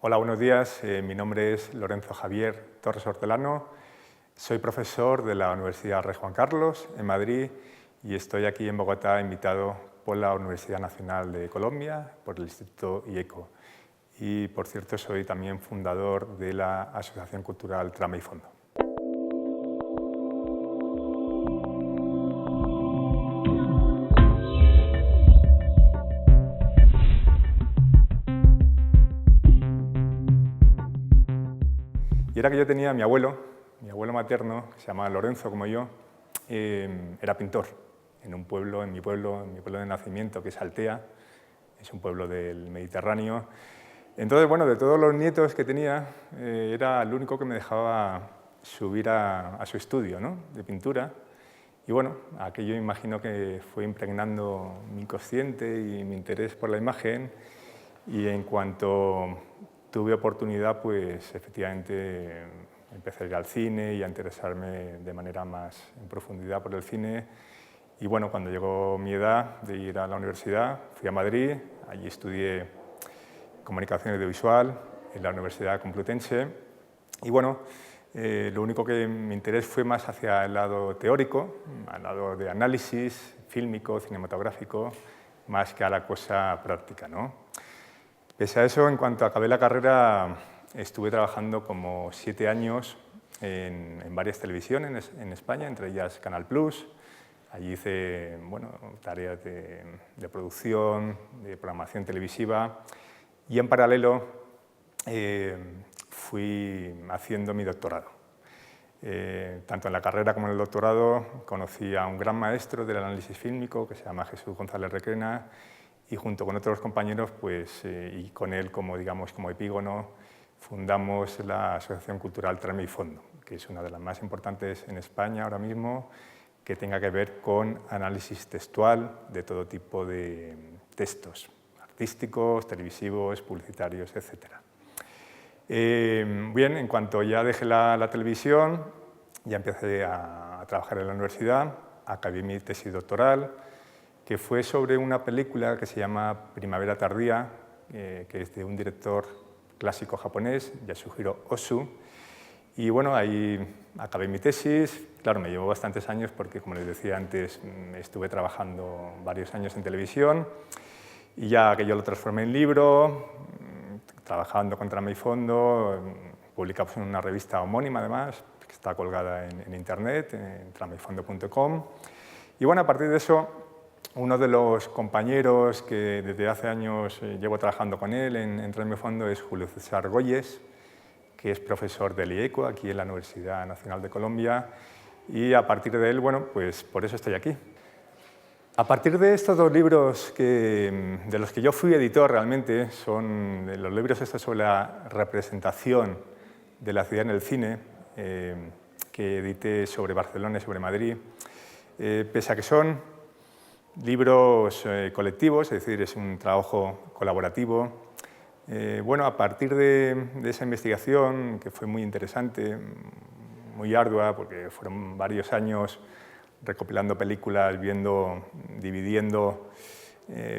Hola, buenos días. Mi nombre es Lorenzo Javier Torres Hortelano. Soy profesor de la Universidad Rey Juan Carlos en Madrid y estoy aquí en Bogotá invitado por la Universidad Nacional de Colombia, por el Instituto IECO. Y, por cierto, soy también fundador de la Asociación Cultural Trama y Fondo. Y era que yo tenía a mi abuelo materno, que se llamaba Lorenzo como yo, era pintor en un pueblo, en mi pueblo de nacimiento, que es Altea, es un pueblo del Mediterráneo. Entonces, bueno, de todos los nietos que tenía, era el único que me dejaba subir a su estudio, ¿no?, de pintura. Y bueno, aquello imagino que fue impregnando mi inconsciente y mi interés por la imagen, y en cuanto tuve oportunidad, pues efectivamente empecé a ir al cine y a interesarme de manera más en profundidad por el cine. Y bueno, cuando llegó mi edad de ir a la universidad, fui a Madrid, allí estudié Comunicación Audiovisual en la Universidad Complutense. Y bueno, lo único que mi interés fue más hacia el lado teórico, al lado de análisis fílmico, cinematográfico, más que a la cosa práctica, ¿no? Pese a eso, en cuanto acabé la carrera, estuve trabajando como 7 años en varias televisiones en España, entre ellas Canal Plus. Allí hice, bueno, tareas de producción, de programación televisiva, y en paralelo fui haciendo mi doctorado. Tanto en la carrera como en el doctorado conocí a un gran maestro del análisis fílmico que se llama Jesús González Requena, y junto con otros compañeros, pues, y con él como, digamos, como epígono, fundamos la Asociación Cultural Trama y Fondo, que es una de las más importantes en España ahora mismo, que tenga que ver con análisis textual de todo tipo de textos, artísticos, televisivos, publicitarios, etc. Bien, en cuanto ya dejé la televisión, ya empecé a trabajar en la universidad, acabé mi tesis doctoral, que fue sobre una película que se llama Primavera Tardía, que es de un director clásico japonés, Yasuhiro Ozu. Y bueno, ahí acabé mi tesis. Claro, me llevó bastantes años porque, como les decía antes, estuve trabajando varios años en televisión, y ya que yo lo transformé en libro, trabajando con Trama y Fondo, publicamos en una revista homónima además, que está colgada en internet, en tramayfondo.com. Y bueno, a partir de eso, uno de los compañeros que desde hace años llevo trabajando con él en Trama y Fondo es Julio César Goyes, que es profesor del IECO aquí en la Universidad Nacional de Colombia, y a partir de él, bueno, pues por eso estoy aquí. A partir de estos dos libros de los que yo fui editor realmente, son los libros estos sobre la representación de la ciudad en el cine, que edité sobre Barcelona y sobre Madrid. Pese a que son libros colectivos, es decir, es un trabajo colaborativo, bueno, a partir de esa investigación, que fue muy interesante, muy ardua, porque fueron varios años recopilando películas, viendo, dividiendo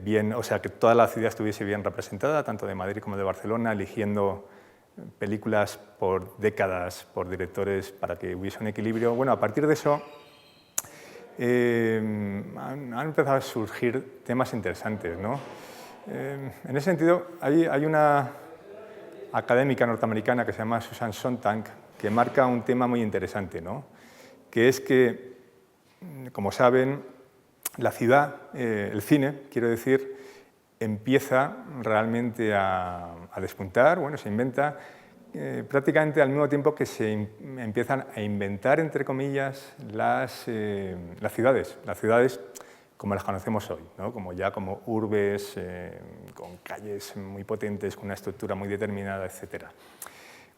bien, o sea, que toda la ciudad estuviese bien representada, tanto de Madrid como de Barcelona, eligiendo películas por décadas, por directores, para que hubiese un equilibrio. Bueno, a partir de eso han empezado a surgir temas interesantes, ¿no? En ese sentido, hay una académica norteamericana que se llama Susan Sontag, que marca un tema muy interesante, ¿no?, que es que, como saben, la ciudad, el cine, quiero decir, empieza realmente a despuntar, bueno, se inventa prácticamente al mismo tiempo que se empiezan a inventar, entre comillas, las ciudades como las conocemos hoy, ¿no?, como urbes, con calles muy potentes, con una estructura muy determinada, etc.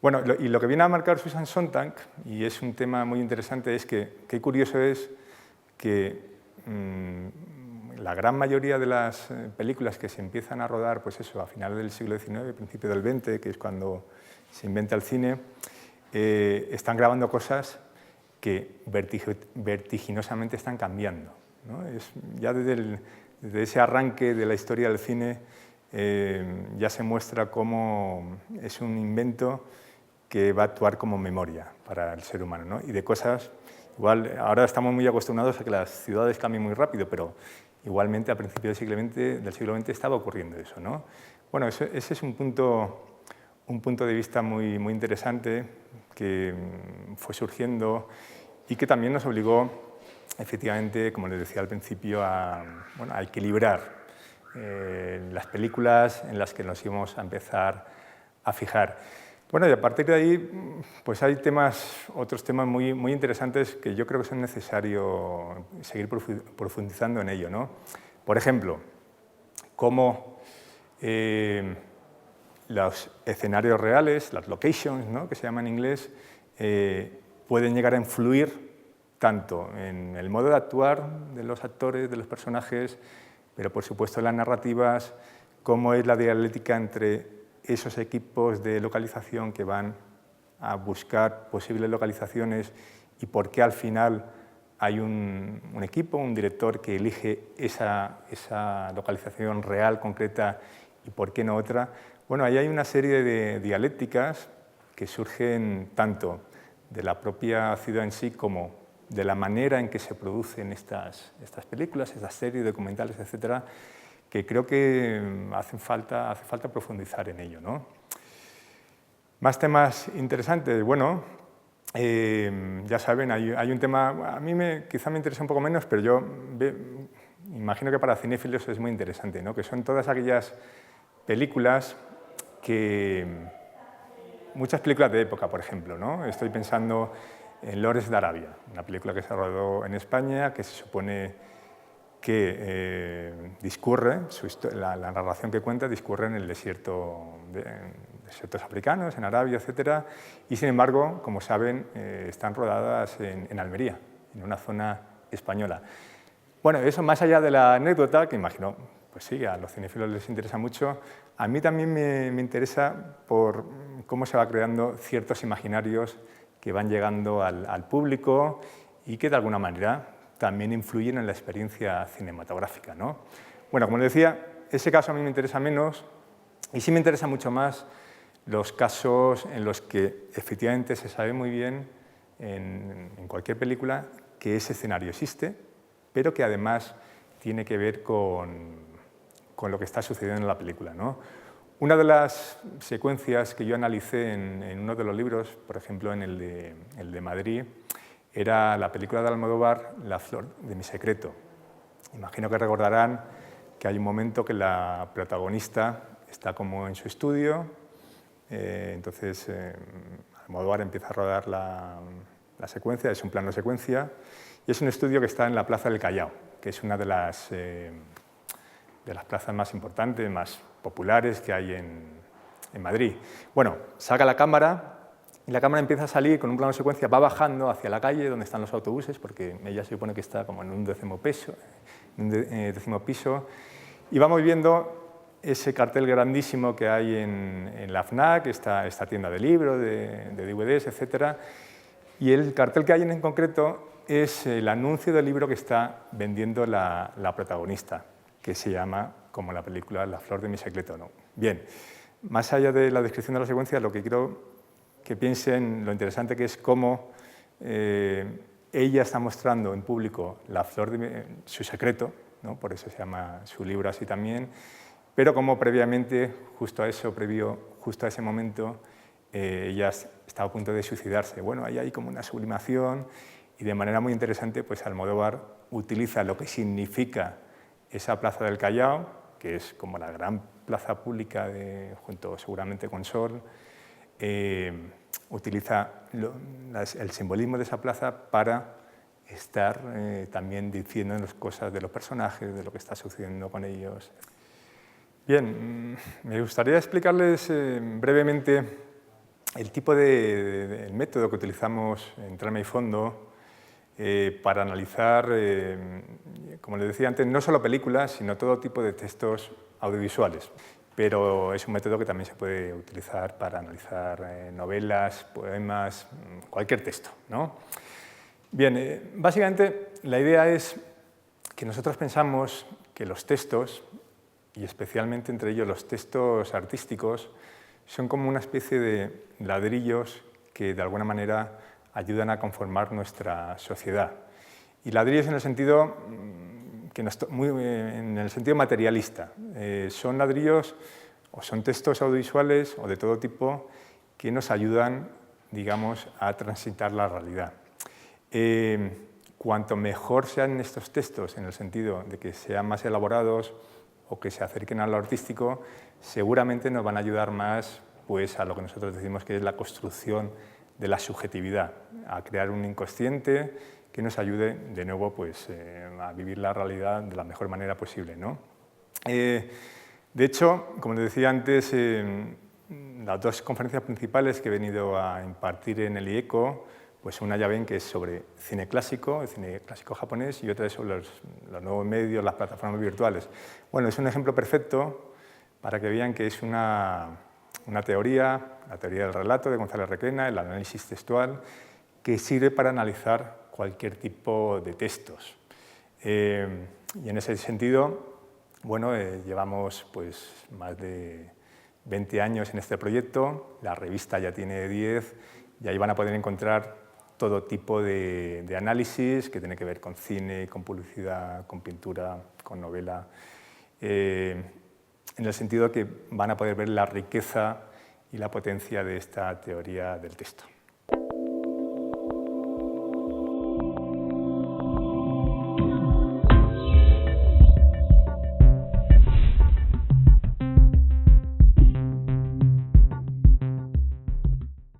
Bueno, y lo que viene a marcar Susan Sontag, y es un tema muy interesante, es que qué curioso es que la gran mayoría de las películas que se empiezan a rodar, pues eso, a finales del siglo XIX, principio del XX, que es cuando se inventa el cine, están grabando cosas que vertiginosamente están cambiando, ¿no? Ya desde ese arranque de la historia del cine ya se muestra cómo es un invento que va a actuar como memoria para el ser humano, ¿no? Y de cosas, igual, ahora estamos muy acostumbrados a que las ciudades cambien muy rápido, pero igualmente a principios del siglo XX estaba ocurriendo eso, ¿no? Bueno, ese es un punto de vista muy interesante que fue surgiendo y que también nos obligó, efectivamente, como les decía al principio, a equilibrar las películas en las que nos íbamos a empezar a fijar. Bueno, y a partir de ahí, pues hay otros temas muy interesantes que yo creo que son necesario seguir profundizando en ello, ¿no? Por ejemplo, cómo los escenarios reales, las locations, ¿no?, que se llama en inglés, pueden llegar a influir tanto en el modo de actuar de los actores, de los personajes, pero por supuesto en las narrativas, cómo es la dialéctica entre esos equipos de localización que van a buscar posibles localizaciones y por qué al final hay un equipo, un director que elige esa localización real, concreta, y por qué no otra. Bueno, ahí hay una serie de dialécticas que surgen tanto de la propia ciudad en sí como de la manera en que se producen estas películas, estas series, documentales, etcétera, que creo que hace falta profundizar en ello, ¿no? Más temas interesantes. Bueno, ya saben, hay un tema, a mí quizá me interesa un poco menos, pero yo imagino que para cinéfilos es muy interesante, ¿no? Que son todas aquellas películas muchas películas de época, por ejemplo, ¿no? Estoy pensando en Lawrence de Arabia, una película que se rodó en España, que se supone que discurre, la narración que cuenta discurre en el desiertos africanos, en Arabia, etc. Y sin embargo, como saben, están rodadas en Almería, en una zona española. Bueno, eso más allá de la anécdota, que imagino, pues sí, a los cinéfilos les interesa mucho, a mí también me interesa por cómo se va creando ciertos imaginarios que van llegando al público y que de alguna manera también influyen en la experiencia cinematográfica, ¿no? Bueno, como les decía, ese caso a mí me interesa menos y sí me interesa mucho más los casos en los que efectivamente se sabe muy bien en cualquier película que ese escenario existe, pero que además tiene que ver con lo que está sucediendo en la película, ¿no? Una de las secuencias que yo analicé en uno de los libros, por ejemplo en el de Madrid, era la película de Almodóvar, La flor de mi secreto. Imagino que recordarán que hay un momento que la protagonista está como en su estudio, entonces Almodóvar empieza a rodar la secuencia, es un plano secuencia, y es un estudio que está en la Plaza del Callao, que es una de las plazas más importantes, más populares que hay en Madrid. Bueno, saca la cámara y la cámara empieza a salir con un plano secuencia, va bajando hacia la calle donde están los autobuses, porque ella se supone que está como en un décimo piso, y vamos viendo ese cartel grandísimo que hay en la FNAC, esta tienda de libros, de DVDs, etc. Y el cartel que hay en concreto es el anuncio del libro que está vendiendo la protagonista, que se llama, como la película, La flor de mi secreto, ¿no? Bien, más allá de la descripción de la secuencia, lo que quiero que piensen lo interesante que es cómo ella está mostrando en público la flor de su secreto, ¿no? Por eso se llama su libro así también, pero cómo previamente, justo a ese momento, ella estaba a punto de suicidarse. Bueno, ahí hay como una sublimación y de manera muy interesante, pues Almodóvar utiliza lo que significa esa Plaza del Callao, que es como la gran plaza pública, junto seguramente con Sol, utiliza el simbolismo de esa plaza para estar también diciéndonos cosas de los personajes, de lo que está sucediendo con ellos. Bien, me gustaría explicarles brevemente el tipo el método que utilizamos en Trama y Fondo para analizar, como les decía antes, no solo películas, sino todo tipo de textos audiovisuales. Pero es un método que también se puede utilizar para analizar novelas, poemas, cualquier texto, ¿no? Bien, básicamente la idea es que nosotros pensamos que los textos, y especialmente entre ellos los textos artísticos, son como una especie de ladrillos que de alguna manera ayudan a conformar nuestra sociedad. Y ladrillos en el sentido, en el sentido materialista. Son ladrillos o son textos audiovisuales o de todo tipo que nos ayudan, digamos, a transitar la realidad. Cuanto mejor sean estos textos, en el sentido de que sean más elaborados o que se acerquen a lo artístico, seguramente nos van a ayudar más pues, a lo que nosotros decimos que es la construcción de la subjetividad, a crear un inconsciente que nos ayude de nuevo pues, a vivir la realidad de la mejor manera posible, ¿no? De hecho, como les decía antes, las dos conferencias principales que he venido a impartir en el IECO, pues una ya ven que es sobre cine clásico, el cine clásico japonés, y otra es sobre los nuevos medios, las plataformas virtuales. Bueno, es un ejemplo perfecto para que vean que es una teoría, la teoría del relato de González Requena, el análisis textual, que sirve para analizar cualquier tipo de textos. Y en ese sentido, bueno, llevamos pues, más de 20 años en este proyecto, la revista ya tiene 10, y ahí van a poder encontrar todo tipo de análisis que tiene que ver con cine, con publicidad, con pintura, con novela, en el sentido que van a poder ver la riqueza y la potencia de esta teoría del texto.